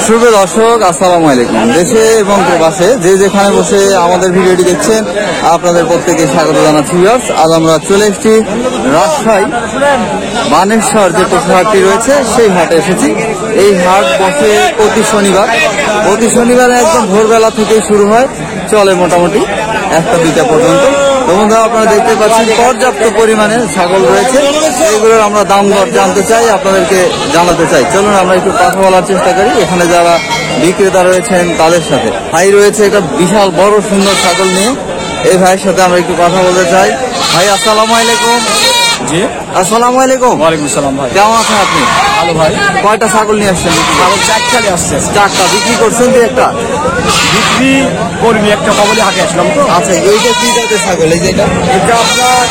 শুভ দর্শক, আসসালামু আলাইকুম। দেশে এবং প্রবাসে যে যেখানে বসে আমাদের ভিডিওটি দেখছেন, আপনাদের প্রত্যেকে স্বাগত জানাচ্ছি। আজ আমরা চলে এসেছি রাজশাহী বানেশ্বর যে পশু হাটটি রয়েছে সেই হাটে এসেছি। এই হাট বসে প্রতি শনিবার একদম ভোরবেলা থেকেই শুরু হয়, চলে মোটামুটি 1টা-2টা পর্যন্ত। তো বন্ধুরা, আপনারা দেখতে পাচ্ছেন পর্যাপ্ত পরিমাণে ছাগল রয়েছে। এইগুলোর আমরা দাম দর জানতে চাই, আপনাদেরকে জানাতে চাই। চলুন আমরা একটু কথা বলার চেষ্টা করি এখানে যারা বিক্রেতা রয়েছেন তাদের সাথে। ভাই রয়েছে একটা বিশাল বড় সুন্দর ছাগল নিয়ে, এই ভাইয়ের সাথে আমরা একটু কথা বলতে চাই। ভাই আসসালামু আলাইকুম। জি, আসসালামু আলাইকুম। ওয়ালাইকুম সালাম ভাই। কেমন আছেন আপনি? ভালো ভাই। কয়টা ছাগল নিয়ে আসছেন? ছাগল 4টা আসছে। 4টা বিক্রি করছেন? একটা বিক্রি করিনি, একটা কবলে হাটে আসলাম তো। আচ্ছা, এইটা কি জাতের ছাগল? এই যেটা এটা আপনার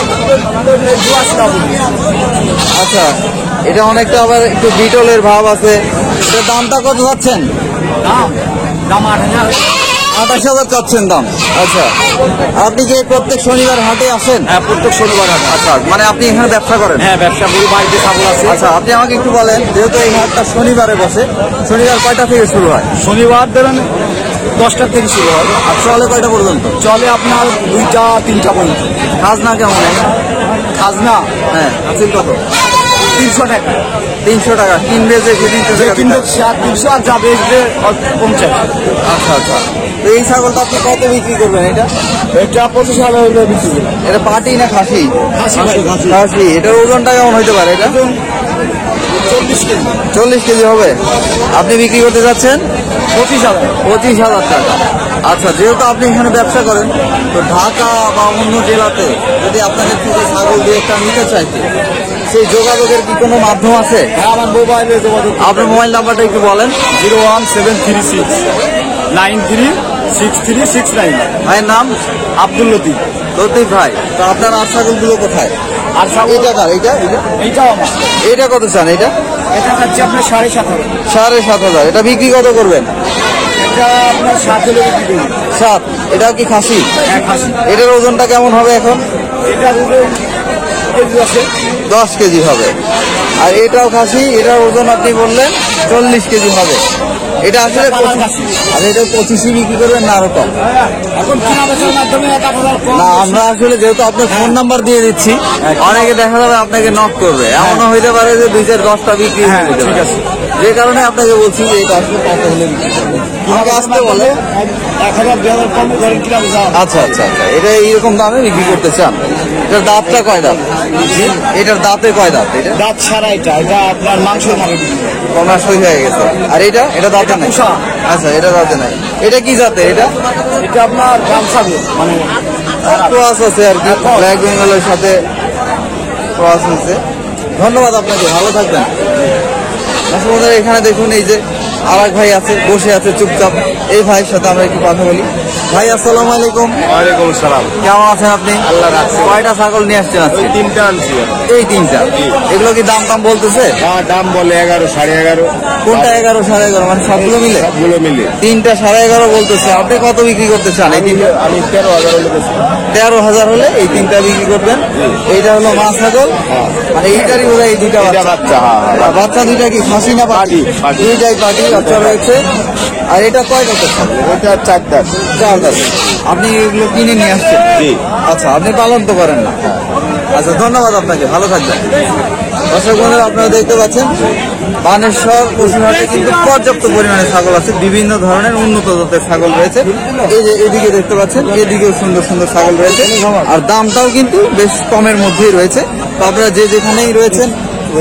আচ্ছা, এটা অনেকটা আবার একটু বিটলের ভাব আছে। এটার দামটা কত যাচ্ছেন? দাম 8,000। 28,000 চাচ্ছেন দাম। আচ্ছা, আপনি কি প্রত্যেক শনিবার হাটে আসেন? হ্যাঁ, প্রত্যেক শনিবার হাট। আচ্ছা, মানে আপনি এখানে ব্যবসা করেন? হ্যাঁ, ব্যবসা করি, বাড়িতে ছাগল আছে। আচ্ছা, আপনি আমাকে একটু বলেন, যেহেতু এই হাটটা শনিবারে বসে, শনিবার কয়টা থেকে শুরু হয়? শনিবার ধরেন 10টার থেকে শুরু হয়। আর চলে কয়টা পর্যন্ত? চলে আপনার 2টা-3টা পর্যন্ত। খাজনা কেমন? খাজনা হ্যাঁ, হাসিল কত? 300 টাকা। 300 টাকা। কিনবে যে কিন্তু 300 আর যাবে 50। আচ্ছা আচ্ছা, তো এই ছাগলটা আপনি কত বিক্রি করবেন? এটা 25,000 হলে বিক্রি করবে। এটা পাটি না খাসি? খাসি। এটার ওজনটা কেমন হইতে পারে? এটা 40 কেজি। 40 কেজি হবে। আপনি বিক্রি করতে যাচ্ছেন 25,000। 25,000 টাকা। আচ্ছা, যেহেতু আপনি এখানে ব্যবসা করেন, তো ঢাকা বা অন্য জেলাতে যদি আপনাদের থেকে ছাগল দিয়ে একটা নিতে চাইতে, সেই যোগাযোগের কি কোনো মাধ্যম আছে? হ্যাঁ, আমার মোবাইলে যোগাযোগ। আপনার মোবাইল নাম্বারটা একটু বলেন। 01736 936369। ভাইয়ের নাম? আব্দুল লতিফ। লতিফ ভাই। তো আপনার আর ছাগলগুলো কোথায়? আর ছাগল এইটা কার? এইটাও আমার। এটা কত চান? এটা হচ্ছে আপনার 7,500। 7,500। এটা বিক্রি কত করবেন? এটা আপনার 7 হলে বিক্রি করবে। 7। এটাও কি খাসি? হ্যাঁ, খাসি। এটার ওজনটা কেমন হবে এখন? এটা কেজি আছে 10 কেজি হবে। আর এটাও খাসি, এটার ওজন আপনি বললেন 40 কেজি হবে। এটা আসলে আর এটা 25 বিক্রি করবেন না আরো কম? এখন কেনা বেচার মাধ্যমে 1,000 কম। না, আমরা আসলে যেহেতু আপনার ফোন নাম্বার দিয়ে দিচ্ছি, অনেকে দেখা যাবে আপনাকে নক করবে। এমনও হইতে পারে যে 2-10টা বিক্রি হয়ে যাবে। ঠিক আছে, যে কারণে আপনাকে বলছি যে এটা আসলে কত হলে বিক্রি করবেন। আমাকে আসতে বলে 1,000-2,000 কম ধরেন কিনা বেচা। আচ্ছা আচ্ছা আচ্ছা, এটা এইরকম দামে বিক্রি করতে চান? এটার দাঁতটা কয় দাঁত? এটার দাঁতে কয় দাঁত? এটা দাঁত ছাড়া। এটা আপনার মাংসের মাংস কমাসই হয়ে গেছে। আর এটা দাঁতে নাই? আচ্ছা, এটা দাঁতে নাই। এটা কি জাতে? এটা আপনার গামছা মানে ক্রস আছে আর কি, ব্ল্যাক বেঙ্গলের সাথে ক্রস হয়েছে। ধন্যবাদ আপনাকে, ভালো থাকবেন। বন্ধুরা, এখানে দেখুন এই যে আর এক ভাই আছে, বসে আছে চুপচাপ। এই ভাইয়ের সাথে আমরা একটু কথা বলি। ভাই আসসালামু আলাইকুম। ওয়ালাইকুম সালাম। কেমন আছেন আপনি? আল্লাহ রাখছে। কয়টা ছাগল নিয়ে আসছেন আজকে? 3টা আনছি। এই 3টা। এগুলো কি দাম বলতেছে? দাম বলে 11, 11.5। কোনটা 11, 11.5? মানে সবগুলো মিলে? সবগুলো মিলে 3টা 11.5 বলতেছে। আপনি কত বিক্রি করতে চান? এই 3টা আমি 13,000 হলে বেশি। 13,000 হলে এই 3টা বিক্রি করবেন। এইটা হলো মা ছাগল, মানে এইটারই ওরা এই 2টা বাচ্চা। বাচ্চা 2টা কি খাসি না পাটি? দুইটাই পাটি বাচ্চা রয়েছে। আর এটা কয় দাঁতের ছাগল? ওইটা 4 দাঁত। 4 দাঁত। আপনি এগুলো কিনে নিয়ে আসছেন? জি। আচ্ছা, আপনি পালন তো করেন না? আচ্ছা, ধন্যবাদ আপনাকে, ভালো থাকবেন। দর্শক বন্ধুরা, আপনারা দেখতে পাচ্ছেন বানেশ্বর পশুহাটে কিন্তু পর্যাপ্ত পরিমাণে ছাগল আছে। বিভিন্ন ধরনের উন্নত জাতের ছাগল রয়েছে। এই যে এদিকে দেখতে পাচ্ছেন, এদিকেও সুন্দর সুন্দর ছাগল রয়েছে। আর দামটাও কিন্তু বেশ কমের মধ্যেই রয়েছে। তো আপনারা যে যেখানেই রয়েছেন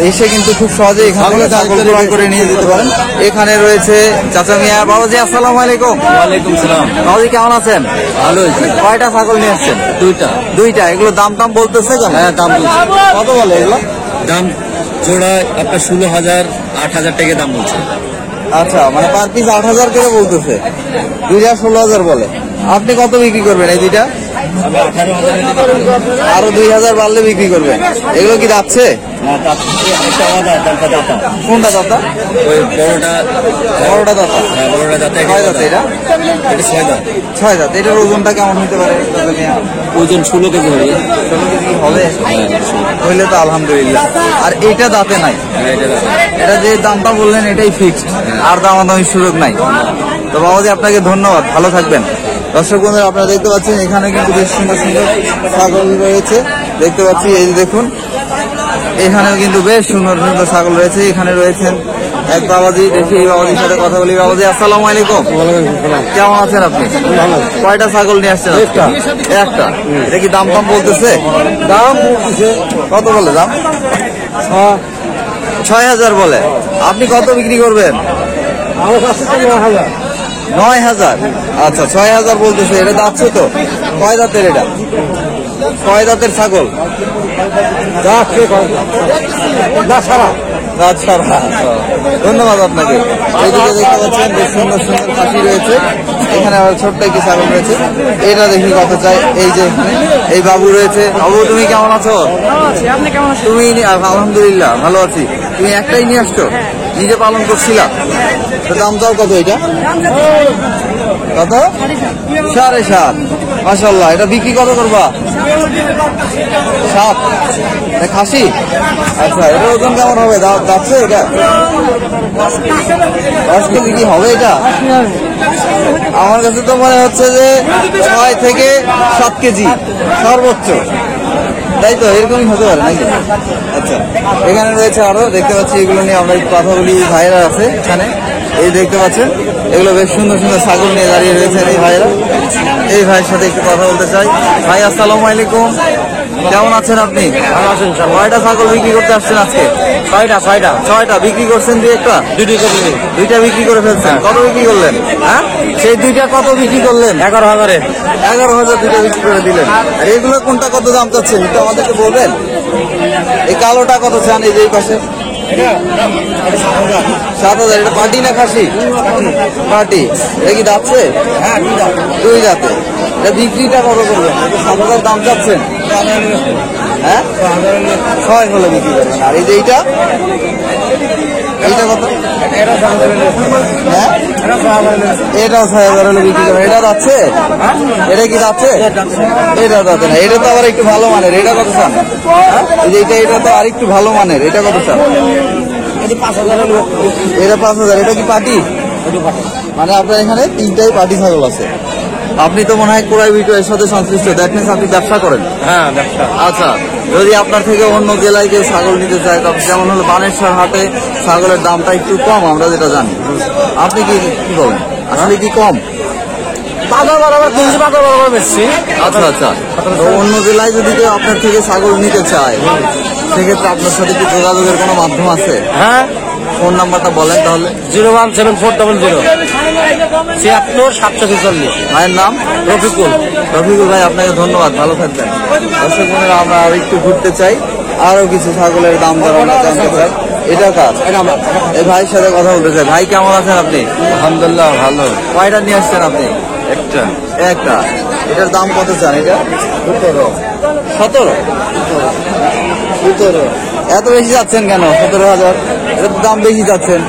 এসে কিন্তু খুব সহজে এখান থেকে ছাগল ক্রয় করে নিয়ে যেতে পারেন। এখানে রয়েছে চাচা মিয়া। বাবাজি আসসালামু আলাইকুম। ওয়ালাইকুম সালাম। বাবাজি কেমন আছেন? ভালো হয়েছে। কয়টা ছাগল নিয়ে আসছেন? 2টা। এগুলো দাম বলতেছে কেন? হ্যাঁ, দাম বলছে। কত বলে এগুলো? দাম জোড়ায় আপনার 16,000, 8,000 টাকা দাম বলছে। আচ্ছা, মানে পার পিস 8,000 করে বলতেছে। 2টা 16,000 বলে। আপনি কত বিক্রি করবেন এই 2টা? আমি 18,000। আরো 2,000 বাড়লে বিক্রি করবেন। এগুলো কি যাচ্ছে? না তার থেকে একটা আলাদা দাঁতা দাঁতা। কোনটা দাতা? ওই বড়টা বড়টা দাতা। হ্যাঁ বড়টা দাঁতা। কয় দাঁত এটা? এটা 6 দাঁত। 6 দাঁত। এটার ওজনটা কেমন হতে পারে? ওজন 16 কেজি হবে। 16 কেজি হবে? হইলে তো আলহামদুলিল্লাহ। আর এটা দাঁতে নাই? হ্যাঁ এটা দাঁতা। এটা যে দামটা বললেন এটাই ফিক্সড, আর দামাদামির সুযোগ নাই। তো বাবাজি আপনাকে ধন্যবাদ, ভালো থাকবেন। দর্শক বন্ধুরা আপনারা দেখতে পাচ্ছেন এখানে কিন্তু বেশ সুন্দর সুন্দর ছাগল রয়েছে, দেখতে পাচ্ছি। এই যে দেখুন এখানেও কিন্তু বেশ সুন্দর সুন্দর ছাগল রয়েছে। এখানে রয়েছেন এক বাবাজি, দেখি এই বাবাজির সাথে কথা বলি। বাবাজি আসসালামু আলাইকুম, কেমন আছেন আপনি? কয়টা ছাগল নিয়ে আসছেন? একটা। এটা কি দাম কম বলতেছে? দাম কত বলে? দাম 6,000 বলে। আপনি কত বিক্রি করবেন? 9,000। আচ্ছা 6,000 বলতেছে। এটা যাচ্ছে তো? কয় দাঁতের এটা? কয় দাঁতের ছাগল? ধন্যবাদ আপনাকে। এইদিকে দেখতে পাচ্ছেন বেশ সুন্দর সুন্দর খাসি রয়েছে। এখানে আবার ছোট্ট একটি ছাগল রয়েছে। এটা দেখি কত চাই। এই যে এখানে এই বাবু রয়েছে। বাবু তুমি কেমন আছো? তুমি? আলহামদুলিল্লাহ ভালো আছি। তুমি একটাই নিয়ে আসছো? নিজে পালন করছিলা? তো দাম চাও কত এটা? কত? 7.5। মাশাআল্লাহ। এটা বিক্রি কত করবা? 7। খাসি? আচ্ছা এটা ওজন কেমন হবে? যাচ্ছে এটা 10 কেজি কি হবে এটা? আমার কাছে তো মনে হচ্ছে যে 6 থেকে 7 কেজি সর্বোচ্চ, তাই তো? এরকমই হতে পারে নাকি? আচ্ছা এখানে রয়েছে আরো, দেখতে পাচ্ছি। এগুলো নিয়ে আমরা একটু কথা বলি। ভাইরা আছে এখানে, এই দেখতে পাচ্ছেন এগুলো বেশ সুন্দর সুন্দর ছাগল নিয়ে দাঁড়িয়ে রয়েছেন এই ভাইরা। এই ভাইয়ের সাথে একটু কথা বলতে চাই। ভাই আসসালামু আলাইকুম, কেমন আছেন আপনি? ভালো আছেন স্যার। কয়টা ছাগল বিক্রি করতে আসছেন আজকে? 6টা বিক্রি করছেন? একটা? দুইটা বিক্রি করে ফেলছেন। কত বিক্রি করলেন? হ্যাঁ সেই দুইটা কত বিক্রি করলেন? 11,000। 11,000 দুইটা বিক্রি করে দিলেন। আর এগুলো কোনটা কত দাম চাচ্ছেন একটু আমাদেরকে বলবেন? এই কালোটা কত চান? এই যে এই পাশে 7,000। এটা পাটি না খাসি? পাটি। এটা কি যাচ্ছে? হ্যাঁ 2 দাঁতে। এটা বিক্রিটা কত করবেন? 7,000 দাম চাচ্ছেন? হ্যাঁ 6 হলে বিক্রি করবেন। আর এই যে এইটা কত? হ্যাঁ এটাও 6,000 হলে বিক্রি করবেন। এটা যাচ্ছে? এটা কি যাচ্ছে? এটা যাচ্ছে না। এটা তো আবার একটু ভালো মানের। এটা কত চান? এই যে এটা তো আর একটু ভালো মানের। এটা কত চান? এটা 5,000। এটা কি পাটি? মানে আপনার এখানে 3টাই পাটি ছাগল আছে। আপনি তো মনে হয় ক্রয় বিক্রয়ের সাথে সংশ্লিষ্ট, দেখেন আপনি ব্যবসা করেন? হ্যাঁ ব্যবসা। আচ্ছা যদি আপনার থেকে অন্য জেলায় কেউ ছাগল নিতে চায়, তখন যেমন হলো বানেশ্বর হাটে ছাগলের দামটা একটু কম, আমরা যেটা জানি। আপনি কি বলেন, আসলে কি কম? বাজার বরাবর 300 টাকা বরাবর বেশি। আচ্ছা আচ্ছা। তো অন্য জেলায় যদি কেউ আপনার থেকে ছাগল নিতে চায়, সেক্ষেত্রে আপনার সাথে কি যোগাযোগের কোনো মাধ্যম আছে? হ্যাঁ ফোন নাম্বারটা বলেন তাহলে। 01740 76 ভাইয়ের নাম? রফিকুল। রফিকুল ভাই আপনাকে ধন্যবাদ, ভালো থাকবেন। দর্শক বন্ধুরা আমরা আর একটু ঘুরতে চাই, আরো কিছু ছাগলের দাম দর আমরা জানতে চাই। এটা কাজ, এই ভাইয়ের সাথে কথা বলতে চাই। ভাই কেমন আছেন আপনি? আলহামদুলিল্লাহ ভালো। কয়টা নিয়ে আসছেন আপনি? একটা। এটার দাম কত চান? এটা 17। এত বেশি যাচ্ছেন কেন? 17,000। এটার দাম বেশি যাচ্ছেন,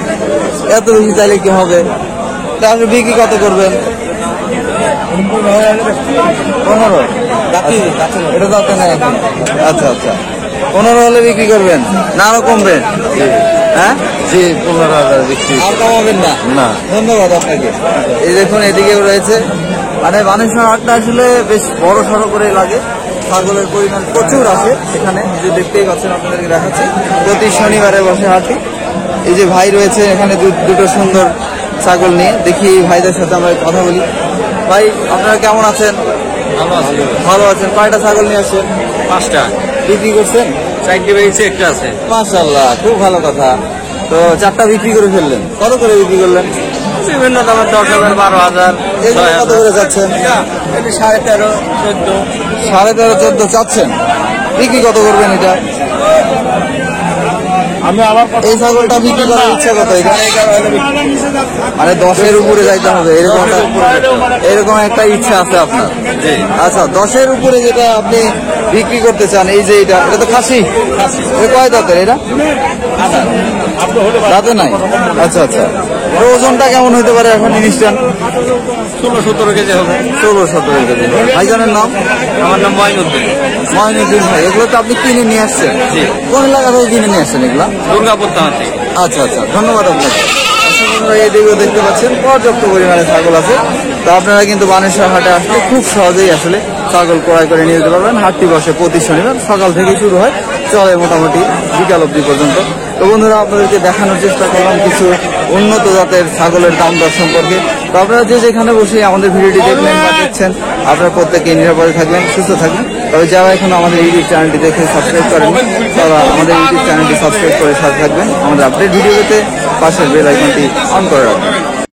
এত বেশি চাইলে কি হবে? তাহলে বিক্রি কত করবেন? 15। এটা যাচ্ছে না এখন? আচ্ছা আচ্ছা 15 হলে বিক্রি করবেন না আরো কমবে? হ্যাঁ জি 15,000 বিক্রি। আর কমাবেন না? না। ধন্যবাদ আপনাকে। এই দেখুন এদিকেও রয়েছে, মানে বানেশ্বর হাটটা আসলে বেশ বড় সড়ো করে লাগে। ছাগলের পরিমাণ প্রচুর আছে এখানে, যে দেখতেই পাচ্ছেন, আপনাদেরকে দেখাচ্ছি। প্রতি শনিবারে বসে হাটে। এই যে ভাই রয়েছে এখানে দুটো সুন্দর ছাগল নিয়ে, দেখি এই ভাইদের সাথে আমরা কথা বলি। ভাই আপনারা কেমন আছেন? ভালো আছেন। কয়টা ছাগল নিয়ে আসছেন? 5টা বিক্রি করছেন? 4টে বেরিয়েছে, একটা আছে। মাশাআল্লাহ, খুব ভালো কথা। তো 4টা বিক্রি করে ফেললেন। কত করে বিক্রি করলেন? বিভিন্ন দামের 10,000, 12,000। এগুলো কত করে যাচ্ছেন? 13.5, 14। 13.5, 14 চাচ্ছেন। বিক্রি কত করবেন এটা? আমি আবার এই ছাগলটা বিক্রি করার ইচ্ছা কত এটা? মানে 10-এর উপরে যাইতে হবে এরকম একটা ইচ্ছা আছে আপনার? আচ্ছা, 10-এর উপরে যেটা আপনি বিক্রি করতে চান, এই যে এটা তো খাসি, এটা কয় দাঁতের এটা? দাঁতে নাই। আচ্ছা আচ্ছা, এর ওজনটা কেমন হইতে পারে এখন জিনিসটা? 16-17 কেজি হবে। 16-17 কেজি। ভাইজানের নাম? আমার নাম মঈনুদ্দিন। মঈনুদ্দিন ভাই, এগুলো তো আপনি কিনে নিয়ে আসছেন? জি। কোন এলাকা থেকে কিনে নিয়ে আসছেন এগুলা? দুর্গাপুর থানা থেকে। আচ্ছা আচ্ছা, ধন্যবাদ আপনাকে। আপনারা এদিকেও দেখতে পাচ্ছেন পর্যাপ্ত পরিমাণে ছাগল আছে। তো আপনারা কিন্তু বানেশ্বর হাটে আসলে খুব সহজেই আসলে ছাগল ক্রয় করে নিয়ে যেতে পারবেন। হাটটি বসে প্রতি শনিবার, সকাল থেকে শুরু হয়, চলে মোটামুটি বিকাল অবধি পর্যন্ত। তো বন্ধুরা, আপনাদেরকে দেখানোর চেষ্টা করলাম কিছু উন্নত জাতের ছাগলের দাম দর সম্পর্কে। তো আপনারা যে যেখানে বসে আমাদের ভিডিওটি দেখলেন বা দেখছেন, আপনারা প্রত্যেকে নিরাপদে থাকবেন, সুস্থ থাকবেন। তবে যারা এখন আমাদের ইউটিউব চ্যানেলটি দেখে সাবস্ক্রাইব করেন, তারা আমাদের ইউটিউব চ্যানেলটি সাবস্ক্রাইব করে সাথে থাকবেন। আমাদের আপডেট ভিডিও পেতে পাশের বেল আইকনটি অন করে রাখবেন।